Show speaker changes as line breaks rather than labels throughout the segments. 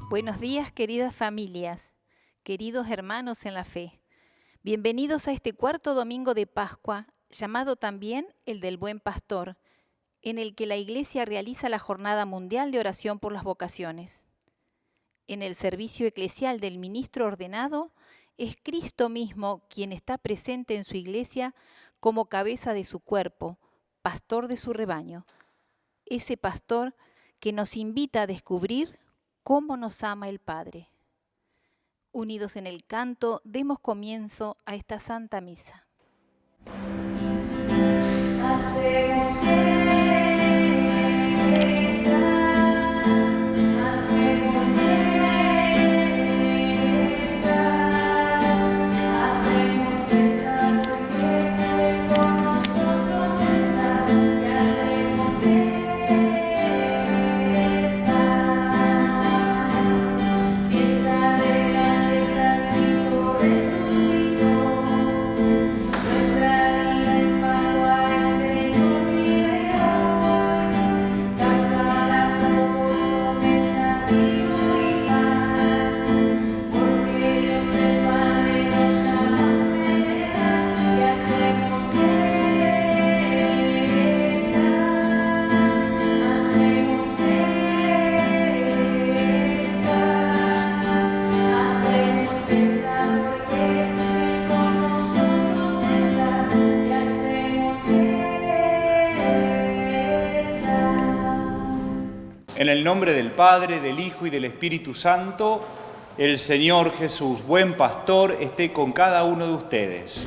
Buenos días, queridas familias, queridos hermanos en la fe. Bienvenidos a este cuarto domingo de Pascua, llamado también el del Buen Pastor, en el que la Iglesia realiza la Jornada Mundial de Oración por las Vocaciones. En el servicio eclesial del ministro ordenado, es Cristo mismo quien está presente en su Iglesia como cabeza de su cuerpo, pastor de su rebaño. Ese pastor que nos invita a descubrir cómo nos ama el Padre. Unidos en el canto, demos comienzo a esta Santa Misa.
Hacemos bien estar, hacemos bien estar, hacemos estar porque con nosotros está, y hacemos bien estar. Fiesta de las fiestas, Cristo resucitó, nuestra vida es Pascua, el Señor vive hoy. Casa, gozo, mesa, vino y pan, porque Dios el Padre nos llama a celebrar, y hacemos fiesta, hacemos fiesta porque Él con nosotros está, y hacemos fiesta.
En el nombre del Padre, del Hijo y del Espíritu Santo, el Señor Jesús, buen pastor, esté con cada uno de ustedes.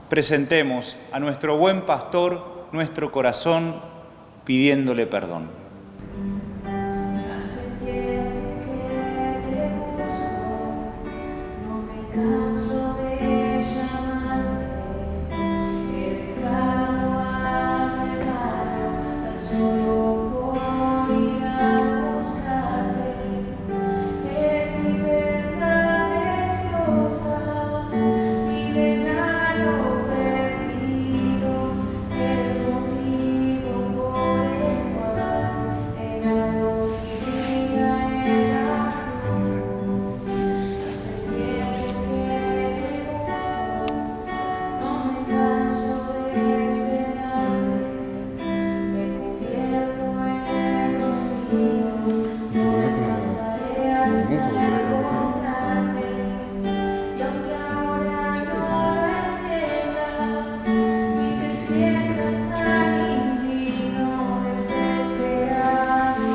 Presentemos a nuestro buen pastor nuestro corazón pidiéndole perdón.
Hace tiempo que te busco, no me canso de llamarte, he dejado al regalo tan solo por ir a buscarte. Es mi perla preciosa, mi regalo perdido, el motivo por el cual era mi vida en la cruz. Hace tiempo que te busco, no me canso de esperarte, me convierto en rocío, no descansaré hasta encontrarte. Y aunque ahora no lo entiendas, ni te sientas tan indigno, desesperado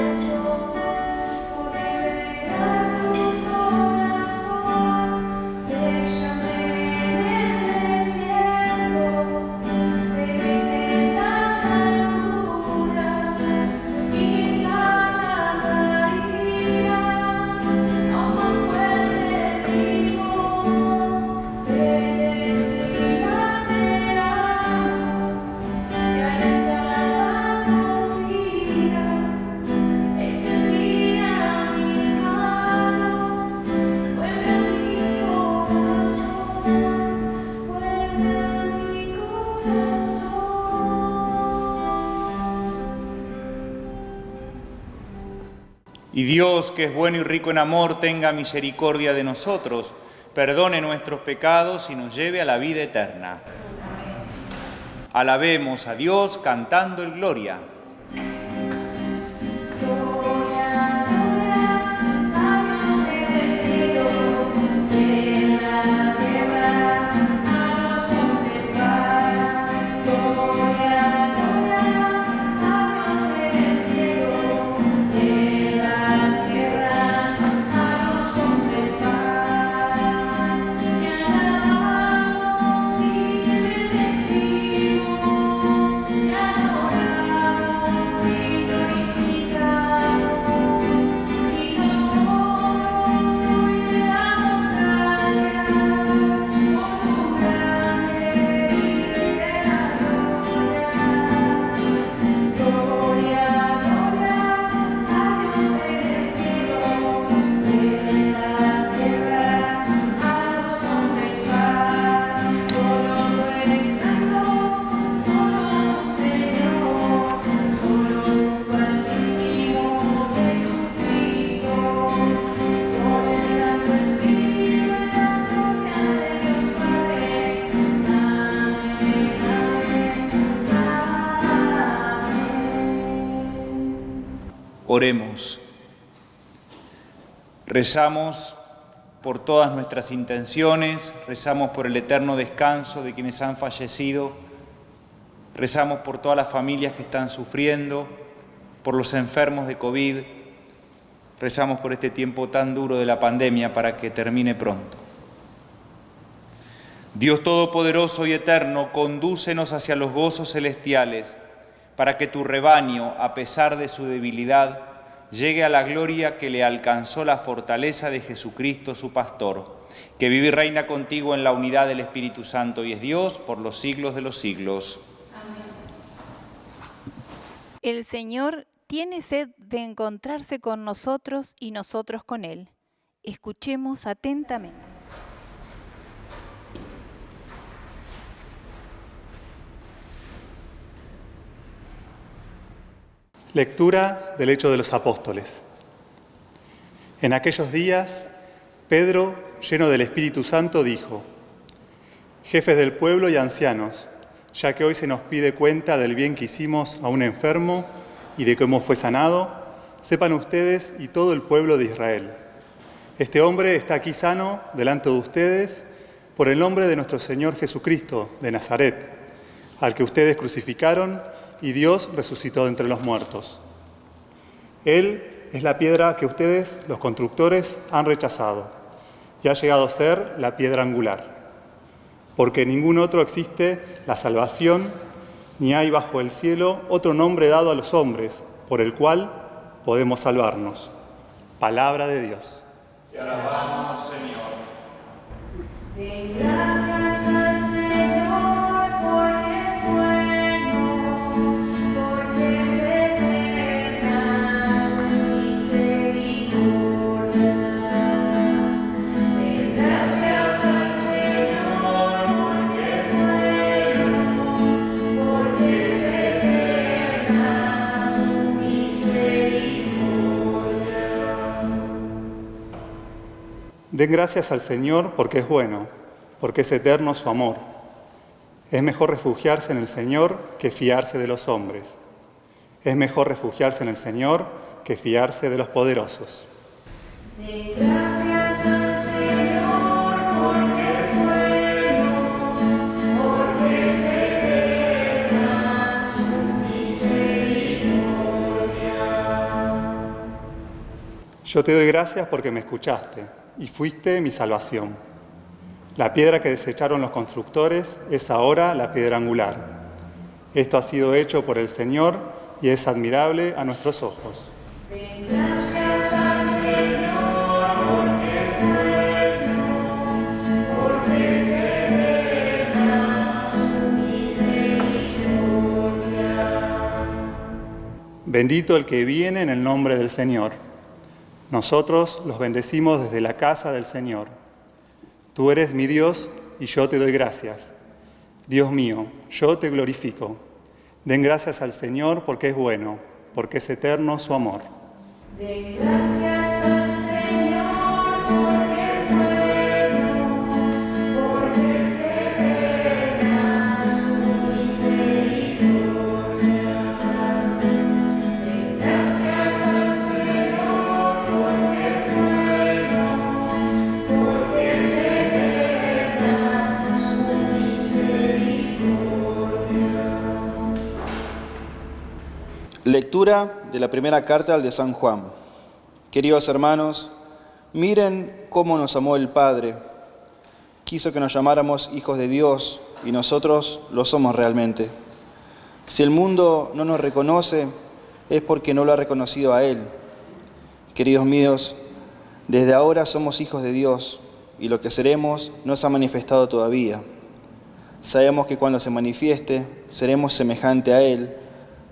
estoy por liberar tu corazón. Déjame en el desierto, déjame en las alturas, y cada ira, aún más fuerte mi voz, te decía te amo, te alentaba confía, extendía mis manos, vuelve a mi corazón, vuelve a mi corazón.
Y Dios, que es bueno y rico en amor, tenga misericordia de nosotros, perdone nuestros pecados y nos lleve a la vida eterna. Alabemos a Dios cantando el Gloria.
Gloria, gloria, a Dios en el cielo, y en la tierra, a los hombres paz. Gloria, gloria, a Dios en el cielo, y en la tierra, a los hombres paz. Te alabamos y te bendecimos, te adoramos.
Oremos. Rezamos por todas nuestras intenciones, rezamos por el eterno descanso de quienes han fallecido, rezamos por todas las familias que están sufriendo, por los enfermos de COVID, rezamos por este tiempo tan duro de la pandemia para que termine pronto. Dios Todopoderoso y Eterno, condúcenos hacia los gozos celestiales, para que tu rebaño, a pesar de su debilidad, llegue a la gloria que le alcanzó la fortaleza de Jesucristo, su pastor, que vive y reina contigo en la unidad del Espíritu Santo y es Dios por los siglos de los siglos.
Amén. El Señor tiene sed de encontrarse con nosotros y nosotros con Él. Escuchemos atentamente.
Lectura del Hechos de los Apóstoles. En aquellos días, Pedro, lleno del Espíritu Santo, dijo: Jefes del pueblo y ancianos, ya que hoy se nos pide cuenta del bien que hicimos a un enfermo y de cómo fue sanado, sepan ustedes y todo el pueblo de Israel. Este hombre está aquí sano delante de ustedes por el nombre de nuestro Señor Jesucristo de Nazaret, al que ustedes crucificaron y Dios resucitó de entre los muertos. Él es la piedra que ustedes, los constructores, han rechazado y ha llegado a ser la piedra angular. Porque en ningún otro existe la salvación, ni hay bajo el cielo otro nombre dado a los hombres por el cual podemos salvarnos. Palabra de Dios.
Te alabamos, Señor.
Den gracias al Señor porque es bueno, porque es eterna su misericordia. Den gracias al Señor porque es bueno, porque es eterna su misericordia.
Den gracias al Señor porque es bueno, porque es eterno su amor. Es mejor refugiarse en el Señor que fiarse de los hombres. Es mejor refugiarse en el Señor que fiarse de los poderosos.
Den gracias al Señor porque es bueno, porque es eterna su misericordia.
Yo te doy gracias porque me escuchaste y fuiste mi salvación. La piedra que desecharon los constructores es ahora la piedra angular. Esto ha sido hecho por el Señor y es admirable a nuestros ojos.
Den gracias al Señor porque es bueno, porque es eterna su misericordia.
Bendito el que viene en el nombre del Señor. Nosotros los bendecimos desde la casa del Señor. Tú eres mi Dios y yo te doy gracias. Dios mío, yo te glorifico. Den gracias al Señor porque es bueno, porque es eterno su amor.
Den gracias al Señor porque es bueno, porque es eterna su misericordia. Den gracias al Señor porque es bueno, porque es eterna su misericordia.
Lectura de la primera carta de San Juan. Queridos hermanos, miren cómo nos amó el Padre. Quiso que nos llamáramos hijos de Dios y nosotros lo somos realmente. Si el mundo no nos reconoce, es porque no lo ha reconocido a Él. Queridos míos, desde ahora somos hijos de Dios y lo que seremos no se ha manifestado todavía. Sabemos que cuando se manifieste, seremos semejante a Él,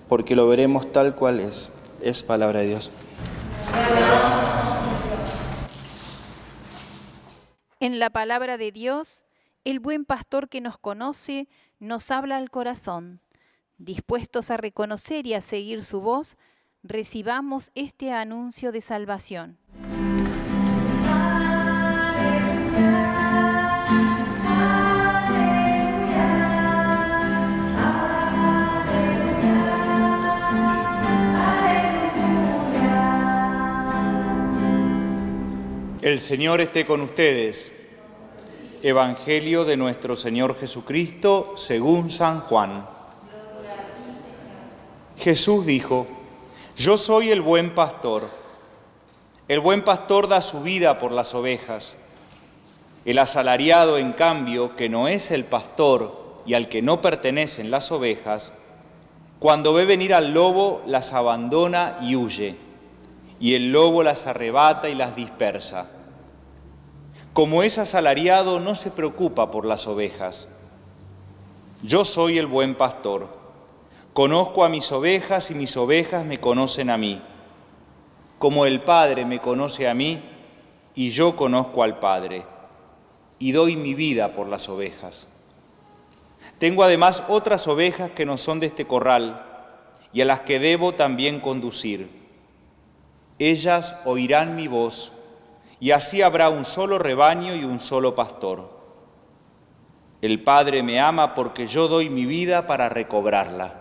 porque lo veremos tal cual es. Es palabra de Dios.
En la palabra de Dios, el buen pastor que nos conoce nos habla al corazón. Dispuestos a reconocer y a seguir su voz, recibamos este anuncio de salvación.
Aleluya,
El Señor esté con ustedes. Evangelio de nuestro Señor Jesucristo según San Juan. Jesús dijo: Yo soy el buen pastor. El buen pastor da su vida por las ovejas. El asalariado, en cambio, que no es el pastor y al que no pertenecen las ovejas, cuando ve venir al lobo, las abandona y huye, y el lobo las arrebata y las dispersa. Como es asalariado, no se preocupa por las ovejas. Yo soy el buen pastor. Conozco a mis ovejas y mis ovejas me conocen a mí. Como el Padre me conoce a mí y yo conozco al Padre, y doy mi vida por las ovejas. Tengo además otras ovejas que no son de este corral y a las que debo también conducir. Ellas oirán mi voz y así habrá un solo rebaño y un solo pastor. El Padre me ama porque yo doy mi vida para recobrarla.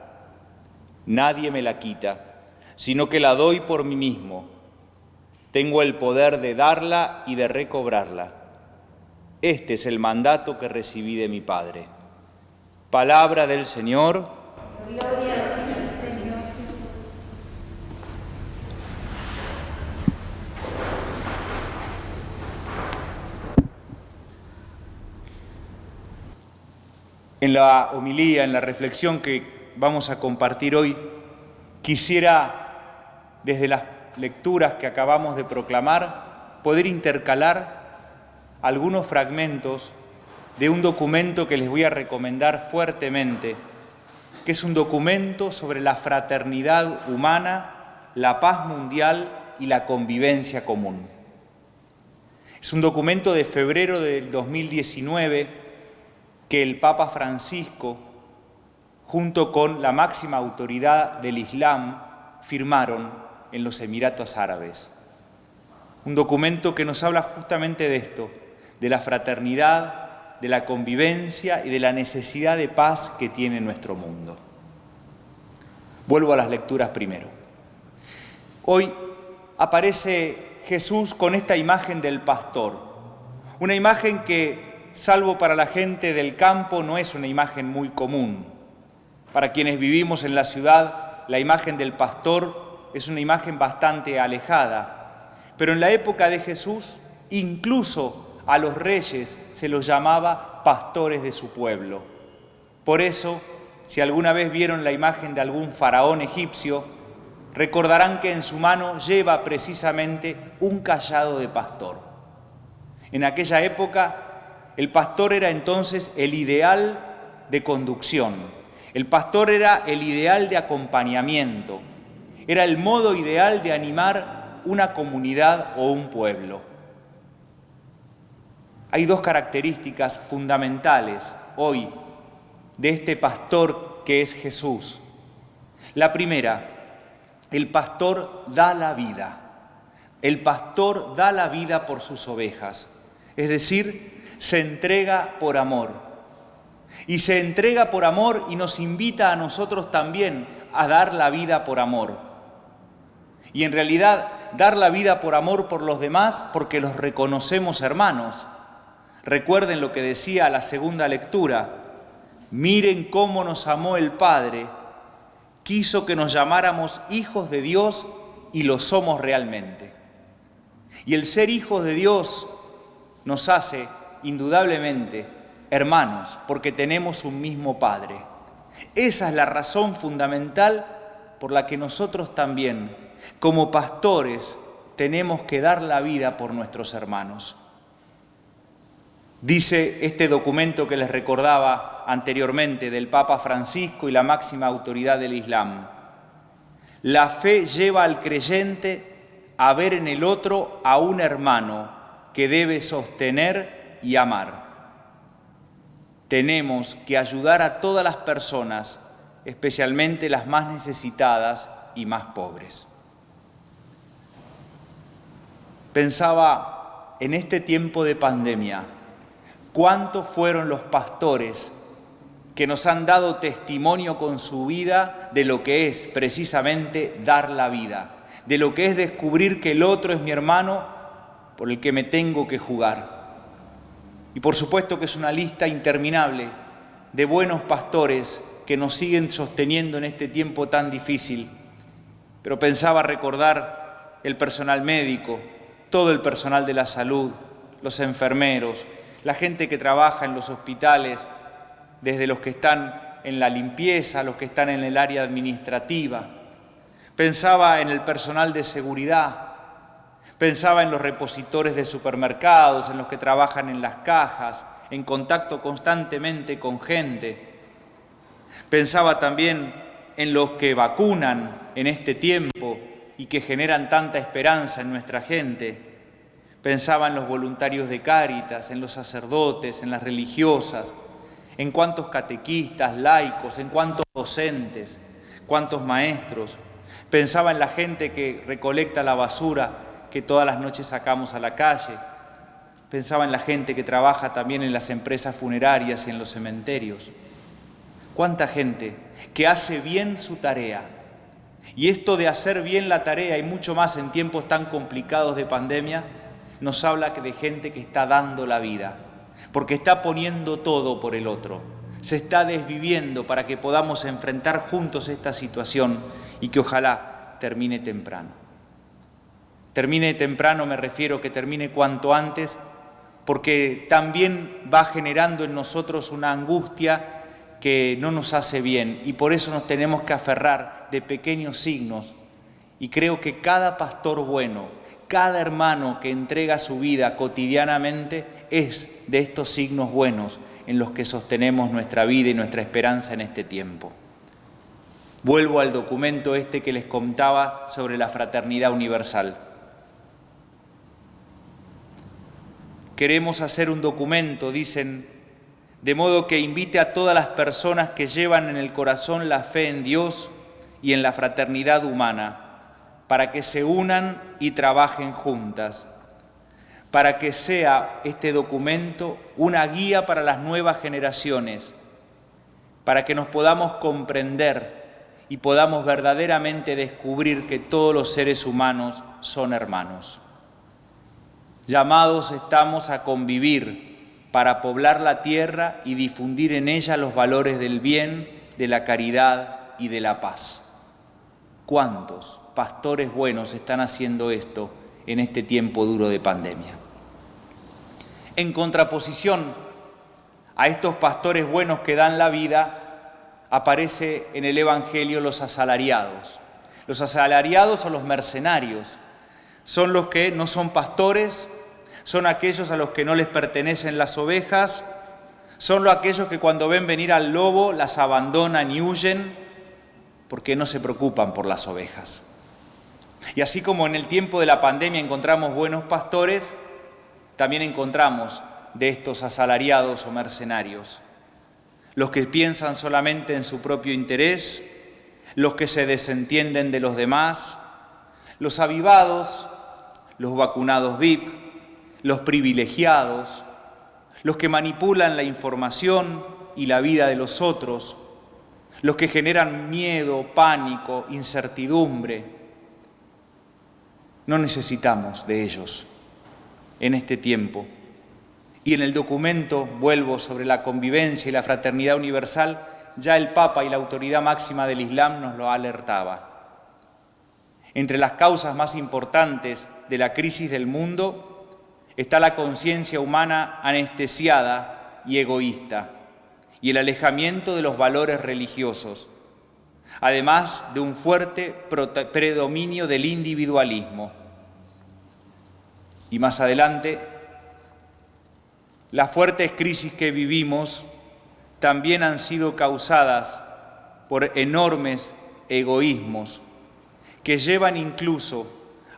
Nadie me la quita, sino que la doy por mí mismo. Tengo el poder de darla y de recobrarla. Este es el mandato que recibí de mi Padre. Palabra del Señor.
Gloria a ti, Señor Jesús.
En la homilía, en la reflexión que vamos a compartir hoy, quisiera, desde las lecturas que acabamos de proclamar, poder intercalar algunos fragmentos de un documento que les voy a recomendar fuertemente, que es un documento sobre la fraternidad humana, la paz mundial y la convivencia común. Es un documento de febrero del 2019 que el Papa Francisco, junto con la máxima autoridad del Islam, firmaron en los Emiratos Árabes. Un documento que nos habla justamente de esto, de la fraternidad, de la convivencia y de la necesidad de paz que tiene nuestro mundo. Vuelvo a las lecturas primero. Hoy aparece Jesús con esta imagen del pastor, una imagen que, salvo para la gente del campo, no es una imagen muy común. Para quienes vivimos en la ciudad, la imagen del pastor es una imagen bastante alejada. Pero en la época de Jesús, incluso a los reyes se los llamaba pastores de su pueblo. Por eso, si alguna vez vieron la imagen de algún faraón egipcio, recordarán que en su mano lleva precisamente un cayado de pastor. En aquella época, el pastor era entonces el ideal de conducción. El pastor era el ideal de acompañamiento. Era el modo ideal de animar una comunidad o un pueblo. Hay dos características fundamentales hoy de este pastor que es Jesús. La primera, el pastor da la vida. El pastor da la vida por sus ovejas. Es decir, se entrega por amor. Y se entrega por amor y nos invita a nosotros también a dar la vida por amor. Y en realidad, dar la vida por amor por los demás porque los reconocemos hermanos. Recuerden lo que decía la segunda lectura. Miren cómo nos amó el Padre. Quiso que nos llamáramos hijos de Dios y lo somos realmente. Y el ser hijos de Dios nos hace indudablemente hermanos, porque tenemos un mismo Padre. Esa es la razón fundamental por la que nosotros también, como pastores, tenemos que dar la vida por nuestros hermanos. Dice este documento que les recordaba anteriormente del Papa Francisco y la máxima autoridad del Islam: la fe lleva al creyente a ver en el otro a un hermano que debe sostener y amar. Tenemos que ayudar a todas las personas, especialmente las más necesitadas y más pobres. Pensaba en este tiempo de pandemia, ¿cuántos fueron los pastores que nos han dado testimonio con su vida de lo que es precisamente dar la vida, de lo que es descubrir que el otro es mi hermano por el que me tengo que jugar. Y por supuesto que es una lista interminable de buenos pastores que nos siguen sosteniendo en este tiempo tan difícil. Pero pensaba recordar el personal médico, todo el personal de la salud, los enfermeros, la gente que trabaja en los hospitales, desde los que están en la limpieza, los que están en el área administrativa. Pensaba en el personal de seguridad, pensaba en los repositores de supermercados, en los que trabajan en las cajas, en contacto constantemente con gente. Pensaba también en los que vacunan en este tiempo y que generan tanta esperanza en nuestra gente. Pensaba en los voluntarios de Cáritas, en los sacerdotes, en las religiosas, en cuántos catequistas, laicos, en cuántos docentes, cuántos maestros. Pensaba en la gente que recolecta la basura que todas las noches sacamos a la calle. Pensaba en la gente que trabaja también en las empresas funerarias y en los cementerios. Cuánta gente que hace bien su tarea. Y esto de hacer bien la tarea y mucho más en tiempos tan complicados de pandemia, nos habla de gente que está dando la vida, porque está poniendo todo por el otro. Se está desviviendo para que podamos enfrentar juntos esta situación y que ojalá termine temprano. Termine temprano, me refiero que termine cuanto antes, porque también va generando en nosotros una angustia que no nos hace bien y por eso nos tenemos que aferrar de pequeños signos. Y creo que cada pastor bueno, cada hermano que entrega su vida cotidianamente es de estos signos buenos en los que sostenemos nuestra vida y nuestra esperanza en este tiempo. Vuelvo al documento que les contaba sobre la fraternidad universal. Queremos hacer un documento, dicen, de modo que invite a todas las personas que llevan en el corazón la fe en Dios y en la fraternidad humana, para que se unan y trabajen juntas, para que sea este documento una guía para las nuevas generaciones, para que nos podamos comprender y podamos verdaderamente descubrir que todos los seres humanos son hermanos. Llamados estamos a convivir para poblar la tierra y difundir en ella los valores del bien, de la caridad y de la paz. ¿Cuántos pastores buenos están haciendo esto en este tiempo duro de pandemia? En contraposición a estos pastores buenos que dan la vida, aparece en el Evangelio los asalariados. Los asalariados son los mercenarios, son los que no son pastores, son aquellos a los que no les pertenecen las ovejas, son aquellos que cuando ven venir al lobo las abandonan y huyen porque no se preocupan por las ovejas. Y así como en el tiempo de la pandemia encontramos buenos pastores, también encontramos de estos asalariados o mercenarios, los que piensan solamente en su propio interés, los que se desentienden de los demás, los avivados, los vacunados VIP, los privilegiados, los que manipulan la información y la vida de los otros, los que generan miedo, pánico, incertidumbre. No necesitamos de ellos en este tiempo. Y en el documento, vuelvo sobre la convivencia y la fraternidad universal, ya el Papa y la autoridad máxima del Islam nos lo alertaba. Entre las causas más importantes de la crisis del mundo está la conciencia humana anestesiada y egoísta y el alejamiento de los valores religiosos, además de un fuerte predominio del individualismo. Y más adelante, las fuertes crisis que vivimos también han sido causadas por enormes egoísmos que llevan incluso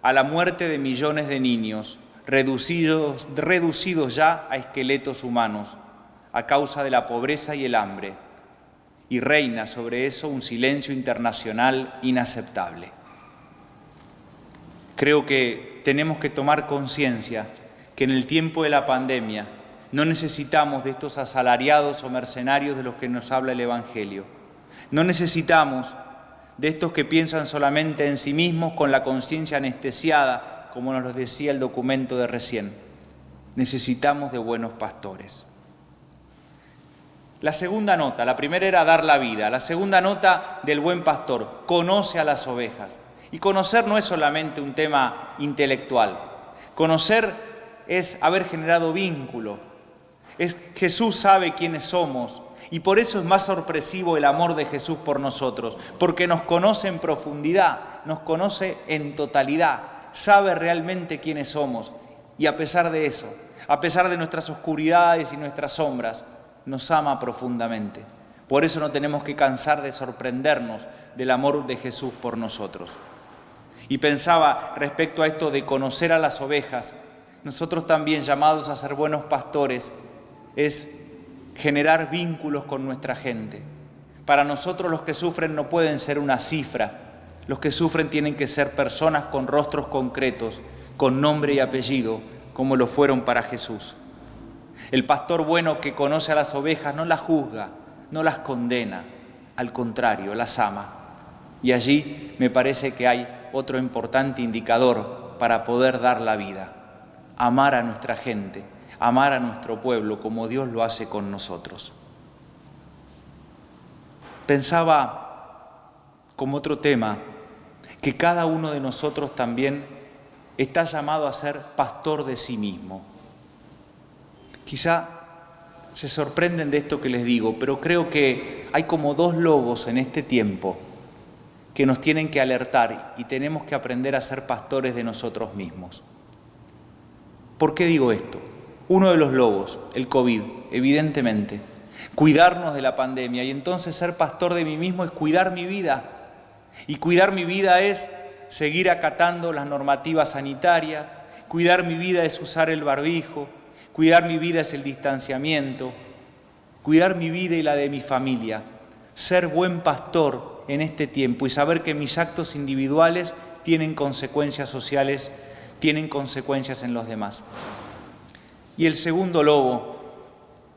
a la muerte de millones de niños, reducidos ya a esqueletos humanos a causa de la pobreza y el hambre, y reina sobre eso un silencio internacional inaceptable. Creo que tenemos que tomar conciencia que en el tiempo de la pandemia no necesitamos de estos asalariados o mercenarios de los que nos habla el Evangelio. No necesitamos de estos que piensan solamente en sí mismos con la conciencia anestesiada, como nos lo decía el documento de recién. Necesitamos de buenos pastores. La segunda nota, la primera era dar la vida, la segunda nota del buen pastor, conoce a las ovejas. Y conocer no es solamente un tema intelectual, conocer es haber generado vínculo. Jesús sabe quiénes somos y por eso es más sorpresivo el amor de Jesús por nosotros, porque nos conoce en profundidad, nos conoce en totalidad, sabe realmente quiénes somos y a pesar de eso, a pesar de nuestras oscuridades y nuestras sombras, nos ama profundamente. Por eso no tenemos que cansar de sorprendernos del amor de Jesús por nosotros. Y pensaba respecto a esto de conocer a las ovejas, nosotros también llamados a ser buenos pastores es generar vínculos con nuestra gente. Para nosotros los que sufren no pueden ser una cifra, los que sufren tienen que ser personas con rostros concretos, con nombre y apellido, como lo fueron para Jesús. El pastor bueno que conoce a las ovejas no las juzga, no las condena, al contrario, las ama. Y allí me parece que hay otro importante indicador para poder dar la vida, amar a nuestra gente, amar a nuestro pueblo como Dios lo hace con nosotros. Pensaba como otro tema que cada uno de nosotros también está llamado a ser pastor de sí mismo. Quizá se sorprenden de esto que les digo, pero creo que hay como dos lobos en este tiempo que nos tienen que alertar y tenemos que aprender a ser pastores de nosotros mismos. ¿Por qué digo esto? Uno de los lobos, el COVID, evidentemente, cuidarnos de la pandemia y entonces ser pastor de mí mismo es cuidar mi vida. Y cuidar mi vida es seguir acatando las normativas sanitarias, cuidar mi vida es usar el barbijo, cuidar mi vida es el distanciamiento, cuidar mi vida y la de mi familia, ser buen pastor en este tiempo y saber que mis actos individuales tienen consecuencias sociales, tienen consecuencias en los demás. Y el segundo lobo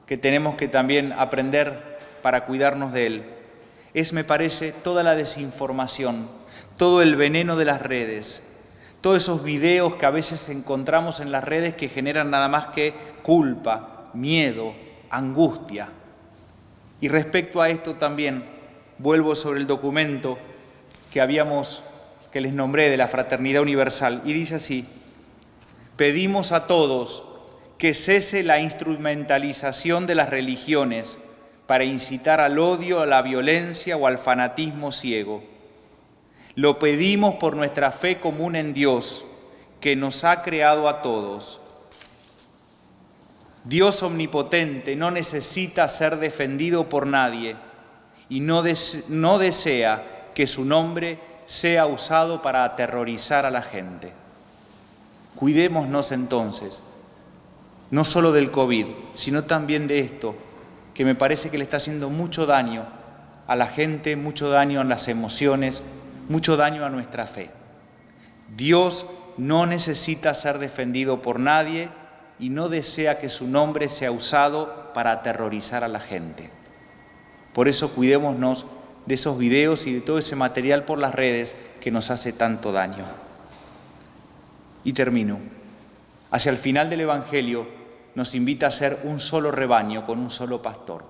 que tenemos que también aprender para cuidarnos de él es, me parece, toda la desinformación, todo el veneno de las redes, todos esos videos que a veces encontramos en las redes que generan nada más que culpa, miedo, angustia. Y respecto a esto también vuelvo sobre el documento que les nombré de la Fraternidad Universal y dice así: pedimos a todos que cese la instrumentalización de las religiones para incitar al odio, a la violencia o al fanatismo ciego. Lo pedimos por nuestra fe común en Dios, que nos ha creado a todos. Dios omnipotente no necesita ser defendido por nadie y no desea que su nombre sea usado para aterrorizar a la gente. Cuidémonos entonces, no solo del COVID, sino también de esto, que me parece que le está haciendo mucho daño a la gente, mucho daño a las emociones, mucho daño a nuestra fe. Dios no necesita ser defendido por nadie y no desea que su nombre sea usado para aterrorizar a la gente. Por eso cuidémonos de esos videos y de todo ese material por las redes que nos hace tanto daño. Y termino. Hacia el final del Evangelio nos invita a ser un solo rebaño con un solo pastor.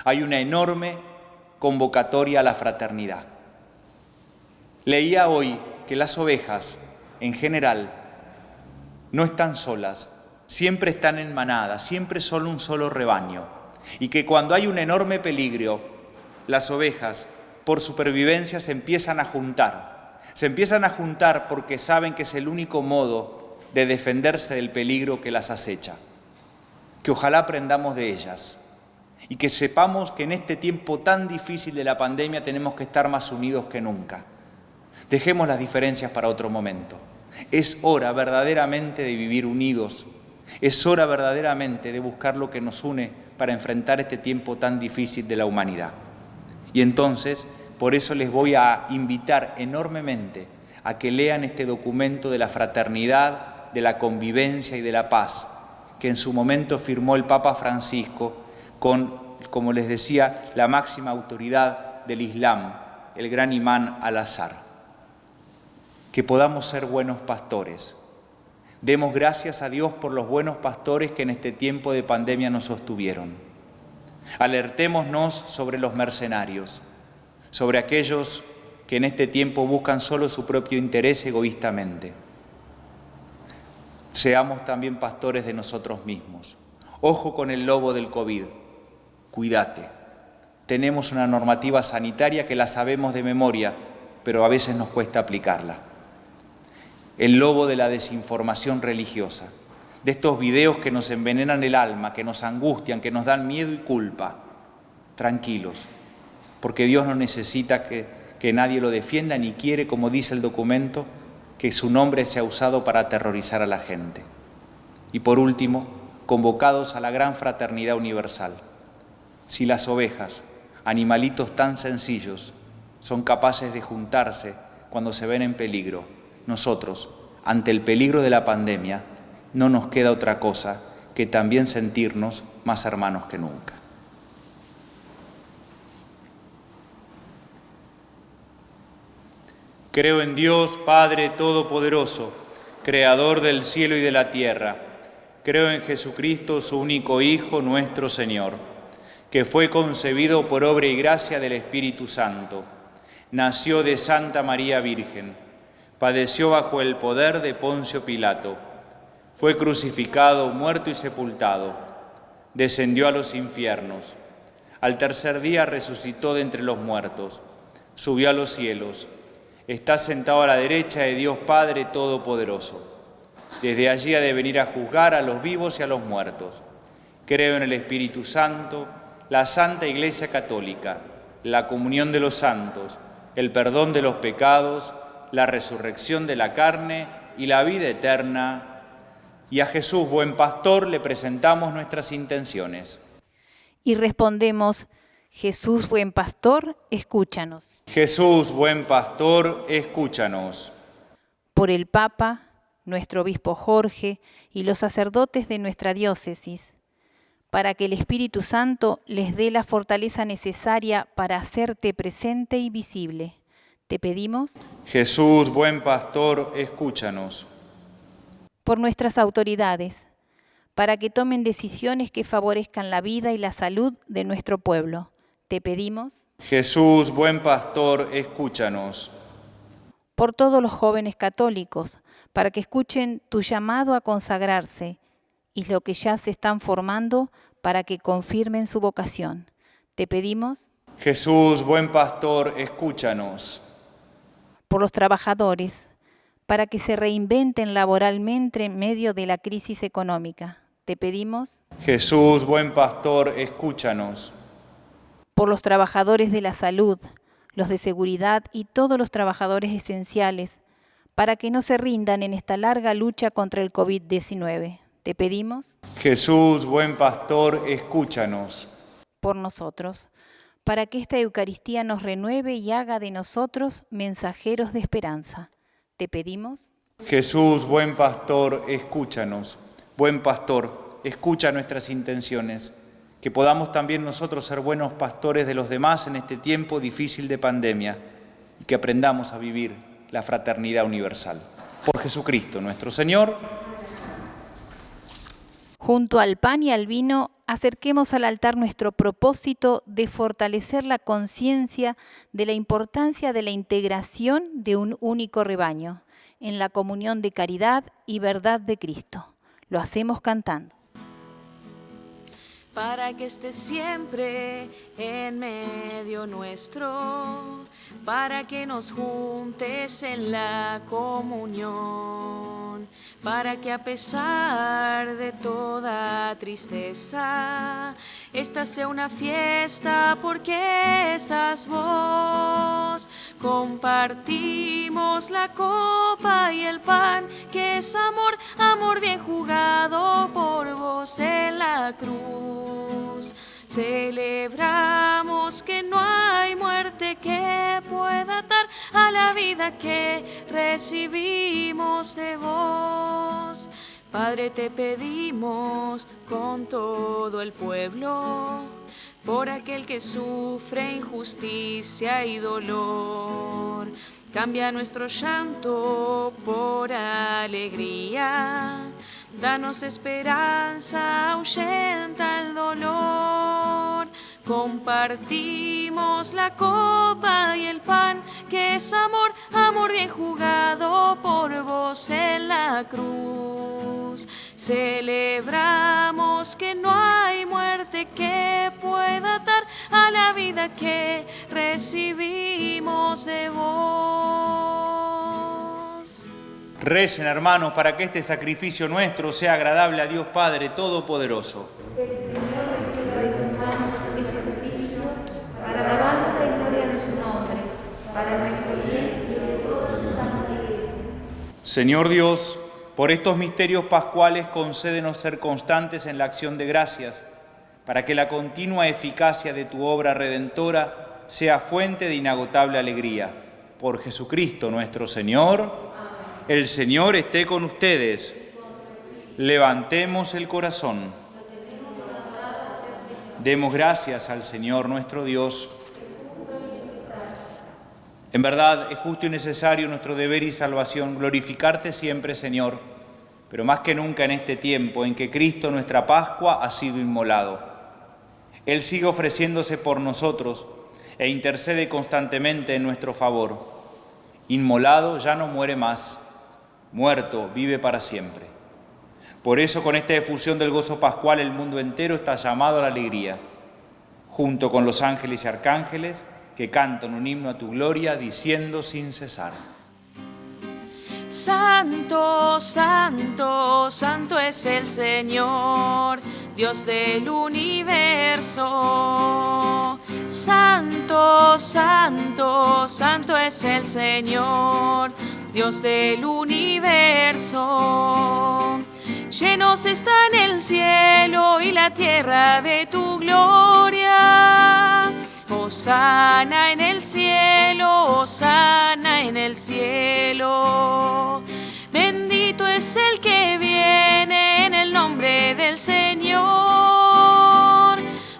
Hay una enorme convocatoria a la fraternidad. Leía hoy que las ovejas, en general, no están solas, siempre están en manada, siempre son un solo rebaño. Y que cuando hay un enorme peligro, las ovejas, por supervivencia, se empiezan a juntar. Se empiezan a juntar porque saben que es el único modo de defenderse del peligro que las acecha. Que ojalá aprendamos de ellas y que sepamos que en este tiempo tan difícil de la pandemia tenemos que estar más unidos que nunca. Dejemos las diferencias para otro momento. Es hora verdaderamente de vivir unidos. Es hora verdaderamente de buscar lo que nos une para enfrentar este tiempo tan difícil de la humanidad. Y entonces, por eso les voy a invitar enormemente a que lean este documento de la fraternidad, de la convivencia y de la paz, que en su momento firmó el Papa Francisco con, como les decía, la máxima autoridad del Islam, el gran imán Al-Azhar. Que podamos ser buenos pastores, Demos gracias a Dios por los buenos pastores que en este tiempo de pandemia nos sostuvieron. Alertémonos sobre los mercenarios, sobre aquellos que en este tiempo buscan solo su propio interés egoístamente. Seamos también pastores de nosotros mismos. Ojo con el lobo del COVID. Cuídate. Tenemos una normativa sanitaria que la sabemos de memoria, pero a veces nos cuesta aplicarla. El lobo de la desinformación religiosa, de estos videos que nos envenenan el alma, que nos angustian, que nos dan miedo y culpa. Tranquilos, porque Dios no necesita que nadie lo defienda ni quiere, como dice el documento, que su nombre sea usado para aterrorizar a la gente. Y por último, convocados a la gran fraternidad universal. Si las ovejas, animalitos tan sencillos, son capaces de juntarse cuando se ven en peligro, nosotros, ante el peligro de la pandemia, no nos queda otra cosa que también sentirnos más hermanos que nunca. Creo en Dios, Padre Todopoderoso, Creador del cielo y de la tierra. Creo en Jesucristo, su único Hijo, nuestro Señor, que fue concebido por obra y gracia del Espíritu Santo. Nació de Santa María Virgen, padeció bajo el poder de Poncio Pilato, fue crucificado, muerto y sepultado, descendió a los infiernos. Al tercer día resucitó de entre los muertos, subió a los cielos, está sentado a la derecha de Dios Padre Todopoderoso. Desde allí ha de venir a juzgar a los vivos y a los muertos. Creo en el Espíritu Santo, la Santa Iglesia Católica, la comunión de los santos, el perdón de los pecados, la resurrección de la carne y la vida eterna. Y a Jesús, buen pastor, le presentamos nuestras intenciones.
Y respondemos: Jesús, buen pastor, escúchanos.
Jesús, buen pastor, escúchanos.
Por el Papa, nuestro obispo Jorge y los sacerdotes de nuestra diócesis, para que el Espíritu Santo les dé la fortaleza necesaria para hacerte presente y visible. Te pedimos.
Jesús, buen pastor, escúchanos.
Por nuestras autoridades, para que tomen decisiones que favorezcan la vida y la salud de nuestro pueblo. Te pedimos.
Jesús, buen pastor, escúchanos.
Por todos los jóvenes católicos, para que escuchen tu llamado a consagrarse y lo que ya se están formando para que confirmen su vocación. Te pedimos.
Jesús, buen pastor, escúchanos.
Por los trabajadores, para que se reinventen laboralmente en medio de la crisis económica. Te pedimos.
Jesús, buen pastor, escúchanos.
Por los trabajadores de la salud, los de seguridad y todos los trabajadores esenciales, para que no se rindan en esta larga lucha contra el COVID-19. Te pedimos.
Jesús, buen pastor, escúchanos.
Por nosotros, para que esta Eucaristía nos renueve y haga de nosotros mensajeros de esperanza. Te pedimos.
Jesús, buen pastor, escúchanos. Buen pastor, escucha nuestras intenciones. Que podamos también nosotros ser buenos pastores de los demás en este tiempo difícil de pandemia y que aprendamos a vivir la fraternidad universal. Por Jesucristo nuestro Señor.
Junto al pan y al vino, acerquemos al altar nuestro propósito de fortalecer la conciencia de la importancia de la integración de un único rebaño en la comunión de caridad y verdad de Cristo. Lo hacemos cantando.
Para que estés siempre en medio nuestro, para que nos juntes en la comunión, para que a pesar de toda tristeza, esta sea una fiesta porque estás vos. Compartimos la copa y el pan, que es amor, amor bien jugado por vos en la cruz. Celebramos que no hay muerte que pueda atar a la vida que recibimos de vos. Padre, te pedimos con todo el pueblo, por aquel que sufre injusticia y dolor, Cambia nuestro llanto por alegría, danos esperanza, ahuyenta el dolor. Compartimos la copa y el pan, que es amor, amor bien jugado por vos en la cruz. Celebramos que no hay muerte que pueda atar a la vida que recibimos de vos.
Recen, hermanos, para que este sacrificio nuestro sea agradable a Dios Padre Todopoderoso.
Que el Señor reciba de tus manos este sacrificio para alabanza y gloria de su nombre, para nuestro bien y el de toda su santa Iglesia.
Señor Dios, por estos misterios pascuales concédenos ser constantes en la acción de gracias, para que la continua eficacia de tu obra redentora sea fuente de inagotable alegría. Por Jesucristo nuestro Señor. Amén. El Señor esté con ustedes. Levantemos el corazón. Demos gracias al Señor nuestro Dios. En verdad, es justo y necesario nuestro deber y salvación glorificarte siempre, Señor, pero más que nunca en este tiempo en que Cristo, nuestra Pascua, ha sido inmolado. Él sigue ofreciéndose por nosotros e intercede constantemente en nuestro favor. Inmolado ya no muere más, muerto vive para siempre. Por eso, con esta efusión del gozo pascual, el mundo entero está llamado a la alegría, junto con los ángeles y arcángeles, que cantan un himno a tu gloria, diciendo sin cesar:
Santo, santo, santo es el Señor, Dios del universo. Santo, santo, santo es el Señor, Dios del universo. Llenos están el cielo y la tierra de tu gloria. Hosana en el cielo, hosana en el cielo. Bendito es el que viene en el nombre del Señor.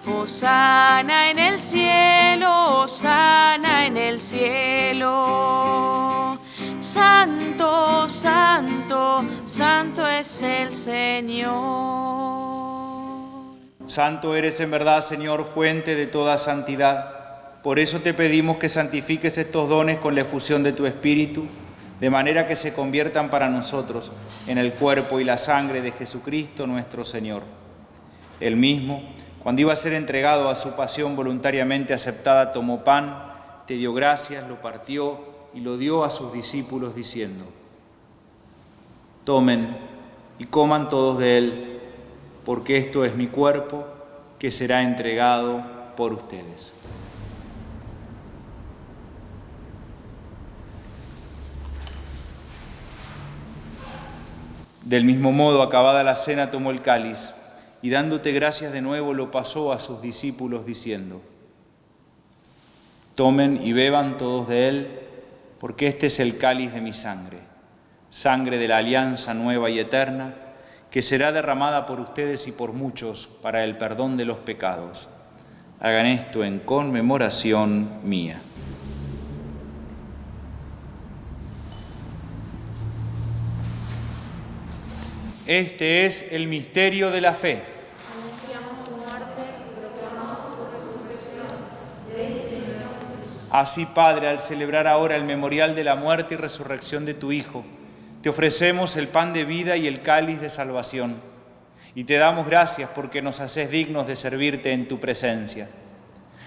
Hosana en el cielo, hosana en el cielo. Santo, santo, santo es el Señor.
Santo eres en verdad, Señor, fuente de toda santidad. Por eso te pedimos que santifiques estos dones con la efusión de tu Espíritu, de manera que se conviertan para nosotros en el cuerpo y la sangre de Jesucristo nuestro Señor. Él mismo, cuando iba a ser entregado a su pasión voluntariamente aceptada, tomó pan, te dio gracias, lo partió y lo dio a sus discípulos diciendo: tomen y coman todos de él, porque esto es mi cuerpo que será entregado por ustedes. Del mismo modo, acabada la cena, tomó el cáliz y dándote gracias de nuevo lo pasó a sus discípulos diciendo: tomen y beban todos de él, porque este es el cáliz de mi sangre, sangre de la alianza nueva y eterna, que será derramada por ustedes y por muchos para el perdón de los pecados. Hagan esto en conmemoración mía. Este es el misterio de la fe.
Anunciamos tu muerte y proclamamos tu resurrección. Ven, Señor.
Así, Padre, al celebrar ahora el memorial de la muerte y resurrección de tu Hijo, te ofrecemos el pan de vida y el cáliz de salvación, y te damos gracias porque nos haces dignos de servirte en tu presencia.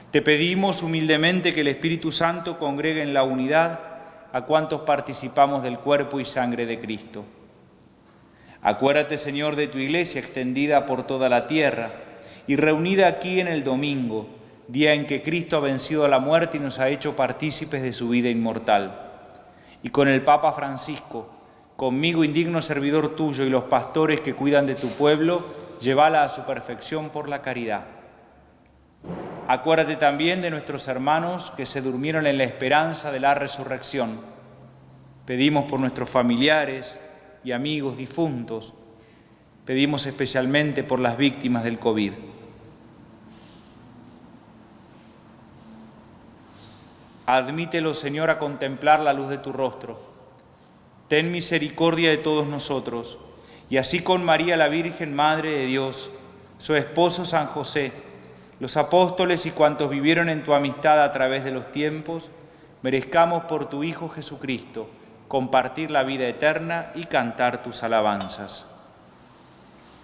Te pedimos humildemente que el Espíritu Santo congregue en la unidad a cuantos participamos del cuerpo y sangre de Cristo. Acuérdate, Señor, de tu Iglesia extendida por toda la tierra y reunida aquí en el domingo, día en que Cristo ha vencido a la muerte y nos ha hecho partícipes de su vida inmortal. Y con el Papa Francisco, conmigo, indigno servidor tuyo, y los pastores que cuidan de tu pueblo, llévala a su perfección por la caridad. Acuérdate también de nuestros hermanos que se durmieron en la esperanza de la resurrección. Pedimos por nuestros familiares y amigos difuntos. Pedimos especialmente por las víctimas del COVID. Admítelo, Señor, a contemplar la luz de tu rostro. Ten misericordia de todos nosotros, y así con María la Virgen, Madre de Dios, su esposo San José, los apóstoles y cuantos vivieron en tu amistad a través de los tiempos, merezcamos por tu Hijo Jesucristo compartir la vida eterna y cantar tus alabanzas.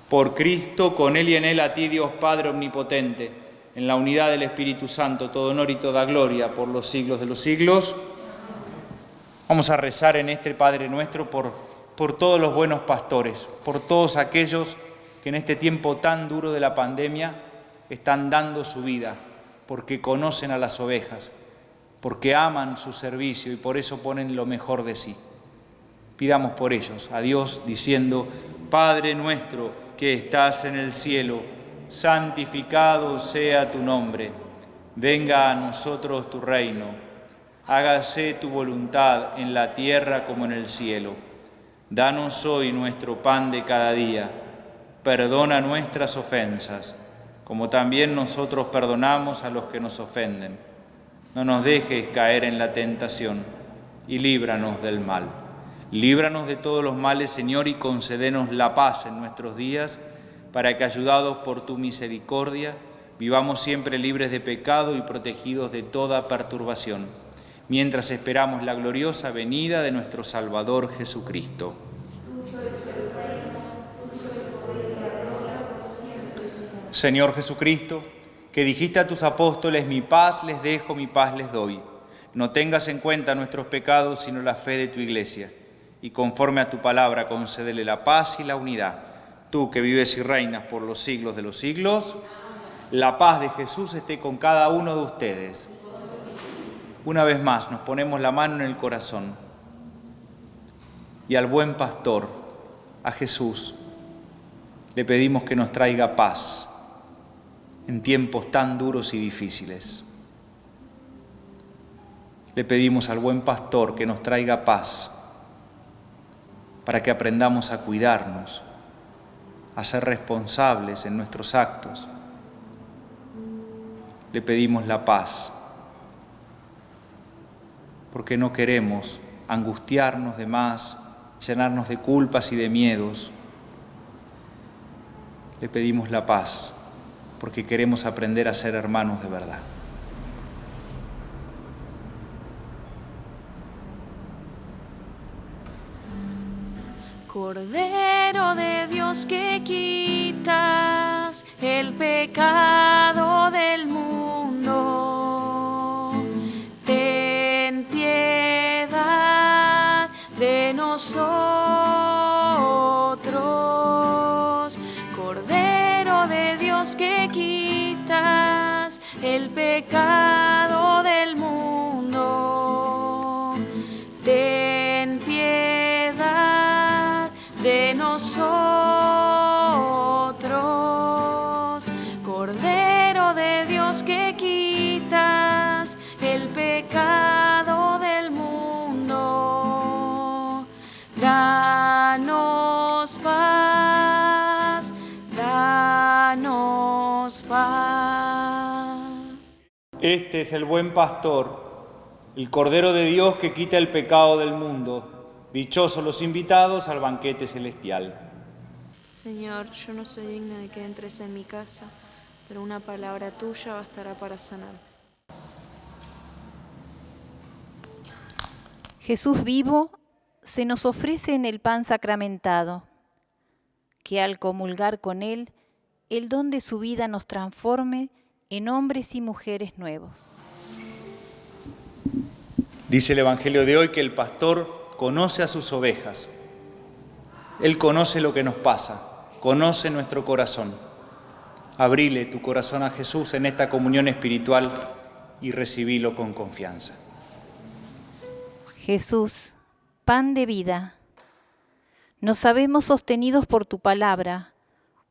Por Cristo, con Él y en Él, a ti, Dios Padre Omnipotente, en la unidad del Espíritu Santo, todo honor y toda gloria por los siglos de los siglos. Vamos a rezar en este Padre Nuestro por todos los buenos pastores, por todos aquellos que en este tiempo tan duro de la pandemia están dando su vida, porque conocen a las ovejas, porque aman su servicio y por eso ponen lo mejor de sí. Pidamos por ellos a Dios diciendo: Padre nuestro que estás en el cielo, santificado sea tu nombre. Venga a nosotros tu reino. Hágase tu voluntad en la tierra como en el cielo. Danos hoy nuestro pan de cada día. Perdona nuestras ofensas, como también nosotros perdonamos a los que nos ofenden. No nos dejes caer en la tentación y líbranos del mal. Líbranos de todos los males, Señor, y concédenos la paz en nuestros días, para que, ayudados por tu misericordia, vivamos siempre libres de pecado y protegidos de toda perturbación, mientras esperamos la gloriosa venida de nuestro Salvador Jesucristo. Señor Jesucristo, que dijiste a tus apóstoles: mi paz les dejo, mi paz les doy. No tengas en cuenta nuestros pecados, sino la fe de tu Iglesia, y conforme a tu palabra concédele la paz y la unidad. Tú que vives y reinas por los siglos de los siglos, la paz de Jesús esté con cada uno de ustedes. Una vez más nos ponemos la mano en el corazón y al buen pastor, a Jesús, le pedimos que nos traiga paz en tiempos tan duros y difíciles. Le pedimos al buen pastor que nos traiga paz para que aprendamos a cuidarnos, a ser responsables en nuestros actos. Le pedimos la paz porque no queremos angustiarnos de más, llenarnos de culpas y de miedos. Le pedimos la paz porque queremos aprender a ser hermanos de verdad.
Cordero de Dios que quitas el pecado del mundo, ten piedad de nosotros. Cordero de Dios que quitas el pecado del mundo, ten piedad de nosotros. Cordero de Dios que quitas el pecado del mundo, danos paz, danos paz.
Este es el buen pastor, el Cordero de Dios que quita el pecado del mundo. Dichosos los invitados al banquete celestial.
Señor, yo no soy digna de que entres en mi casa, pero una palabra tuya bastará para sanar.
Jesús vivo se nos ofrece en el pan sacramentado, que al comulgar con Él, el don de su vida nos transforme en hombres y mujeres nuevos.
Dice el Evangelio de hoy que el pastor conoce a sus ovejas. Él conoce lo que nos pasa, conoce nuestro corazón. Abrile tu corazón a Jesús en esta comunión espiritual y recibilo con confianza.
Jesús, pan de vida, nos sabemos sostenidos por tu palabra,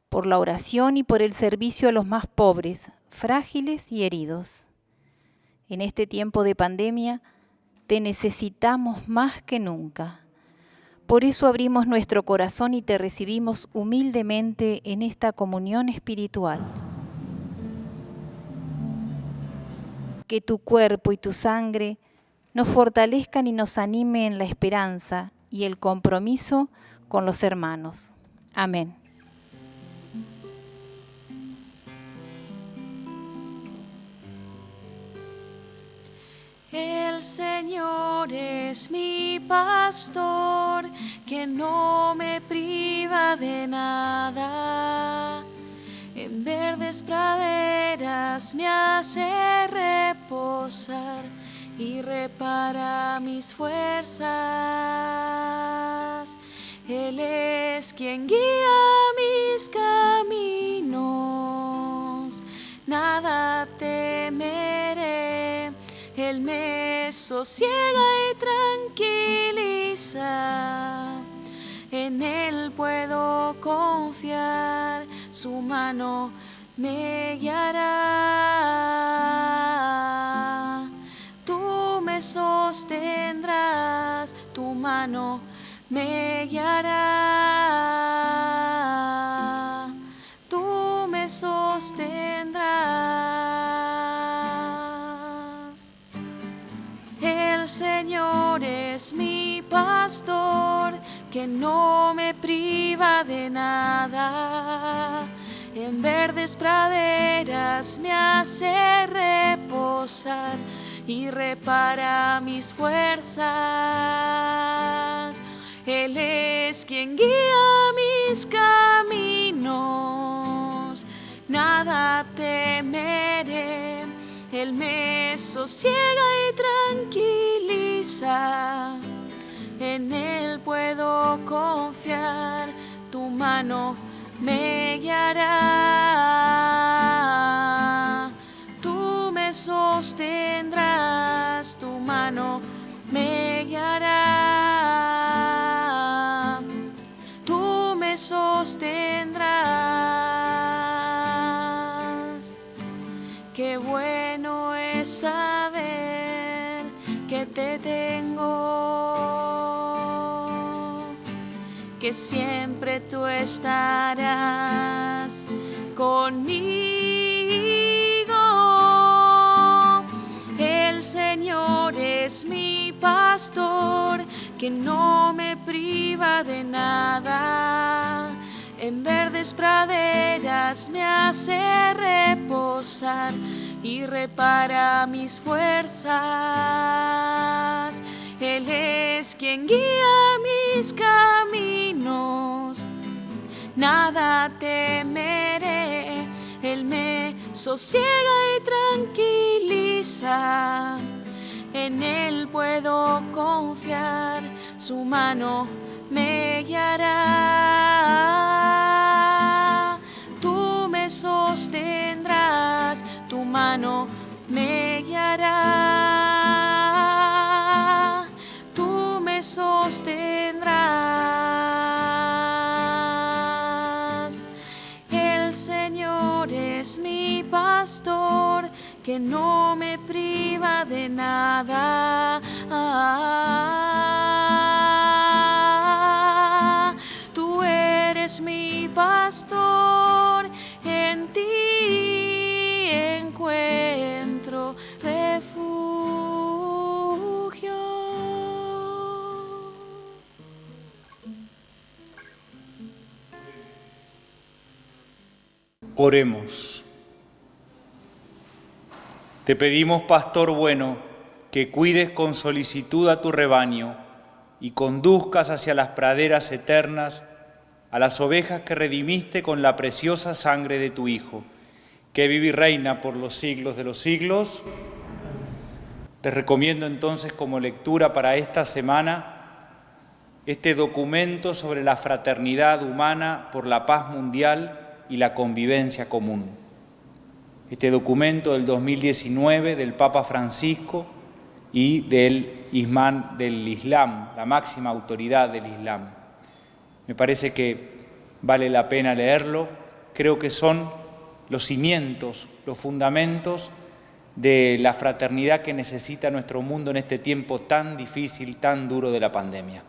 por la oración y por el servicio a los más pobres, frágiles y heridos. En este tiempo de pandemia, te necesitamos más que nunca. Por eso abrimos nuestro corazón y te recibimos humildemente en esta comunión espiritual. que tu cuerpo y tu sangre nos fortalezcan y nos animen la esperanza y el compromiso con los hermanos. Amén.
El Señor es mi pastor, que no me priva de nada. En verdes praderas me hace reposar y repara mis fuerzas. Él es quien guía mis caminos, nada temeré. Él me sosiega y tranquiliza, en Él puedo confiar, su mano me guiará. Tú me sostendrás, tu mano me guiará. Tú me sostendrás. El Señor es mi pastor, que no me priva de nada. En verdes praderas me hace reposar y repara mis fuerzas. Él es quien guía mis caminos, nada temeré. Él me sosiega y tranquiliza, en Él puedo confiar, tu mano me guiará. Tú me sostendrás, tu mano me guiará. Tú me sostendrás. Qué bueno es saber que te tengo, que siempre tú estarás conmigo. El Señor es mi pastor, que no me priva de nada. En verdes praderas me hace reposar y repara mis fuerzas. Él es quien guía mis caminos, nada temeré. Él me sosiega y tranquiliza, en Él puedo confiar, su mano me guiará. Tú me sostendrás, tu mano me guiará. Tú me sostendrás. El Señor es mi pastor, que no me priva de nada. Tú eres mi pastor, en ti encuentro refugio.
Oremos. Te pedimos, pastor bueno, que cuides con solicitud a tu rebaño y conduzcas hacia las praderas eternas a las ovejas que redimiste con la preciosa sangre de tu Hijo, que vive y reina por los siglos de los siglos. Te recomiendo entonces como lectura para esta semana este documento sobre la fraternidad humana por la paz mundial y la convivencia común. Este documento del 2019 del Papa Francisco y del imán del Islam, la máxima autoridad del Islam. Me parece que vale la pena leerlo. Creo que son los cimientos, los fundamentos de la fraternidad que necesita nuestro mundo en este tiempo tan difícil, tan duro de la pandemia.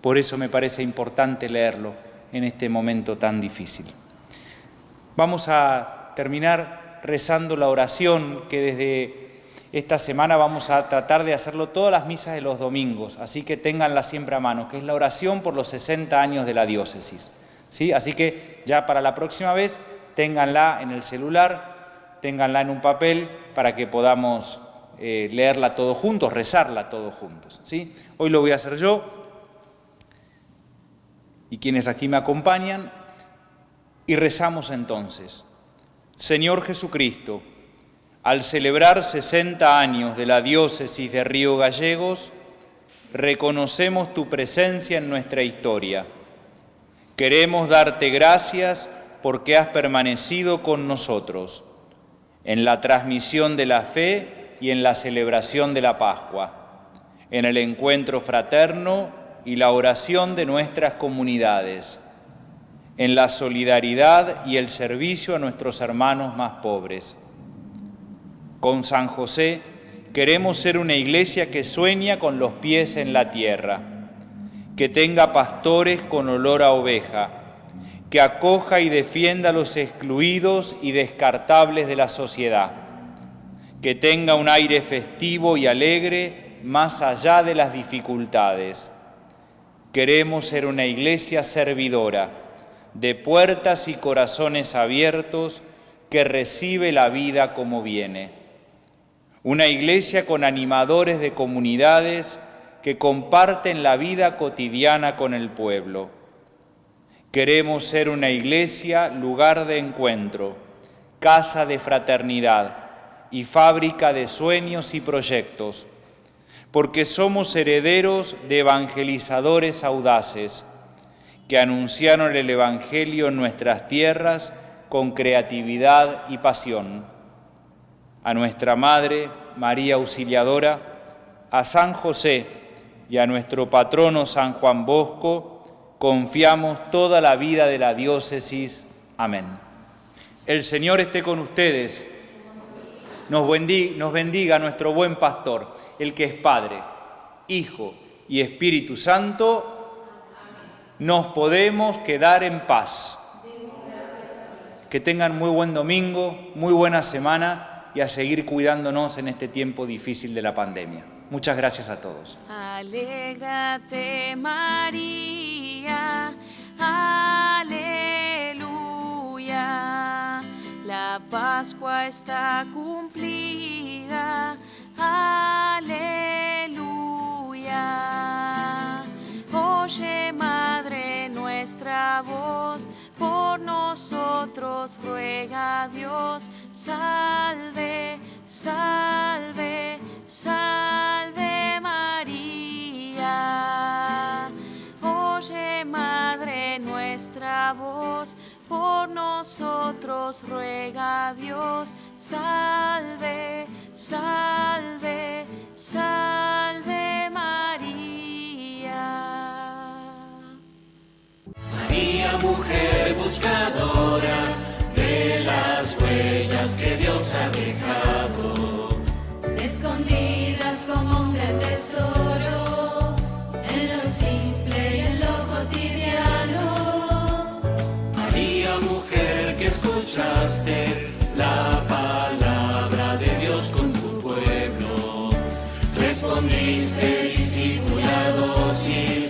Por eso me parece importante leerlo en este momento tan difícil. Vamos a terminar rezando la oración que desde esta semana vamos a tratar de hacerlo todas las misas de los domingos, así que ténganla siempre a mano, que es la oración por los 60 años de la diócesis, ¿sí? Así que ya para la próxima vez, ténganla en el celular, ténganla en un papel para que podamos leerla todos juntos, rezarla todos juntos, ¿sí? Hoy lo voy a hacer yo y quienes aquí me acompañan, y rezamos entonces. Señor Jesucristo, al celebrar 60 años de la diócesis de Río Gallegos, reconocemos tu presencia en nuestra historia. Queremos darte gracias porque has permanecido con nosotros en la transmisión de la fe y en la celebración de la Pascua, en el encuentro fraterno y la oración de nuestras comunidades, en la solidaridad y el servicio a nuestros hermanos más pobres. Con San José queremos ser una iglesia que sueña con los pies en la tierra, que tenga pastores con olor a oveja, que acoja y defienda a los excluidos y descartables de la sociedad, que tenga un aire festivo y alegre más allá de las dificultades. Queremos ser una iglesia servidora, de puertas y corazones abiertos, que recibe la vida como viene. Una iglesia con animadores de comunidades que comparten la vida cotidiana con el pueblo. Queremos ser una iglesia, lugar de encuentro, casa de fraternidad y fábrica de sueños y proyectos, porque somos herederos de evangelizadores audaces que anunciaron el Evangelio en nuestras tierras con creatividad y pasión. A nuestra Madre, María Auxiliadora, a San José y a nuestro patrono San Juan Bosco, confiamos toda la vida de la diócesis. Amén. El Señor esté con ustedes. Nos bendiga nuestro buen pastor, el que es Padre, Hijo y Espíritu Santo. Nos podemos quedar en paz. Que tengan muy buen domingo, muy buena semana y a seguir cuidándonos en este tiempo difícil de la pandemia. Muchas gracias a todos.
Alégrate, María, aleluya. La Pascua está cumplida, aleluya. Oye, Madre, nuestra voz, por nosotros ruega Dios. Salve, salve, salve María. Oye, Madre, nuestra voz, por nosotros ruega Dios. Salve, salve, salve María.
María, mujer buscadora de las huellas que Dios ha dejado,
escondidas como un gran tesoro, en lo simple y en lo cotidiano.
María, mujer que escuchaste la palabra de Dios con tu pueblo, respondiste discipulado sin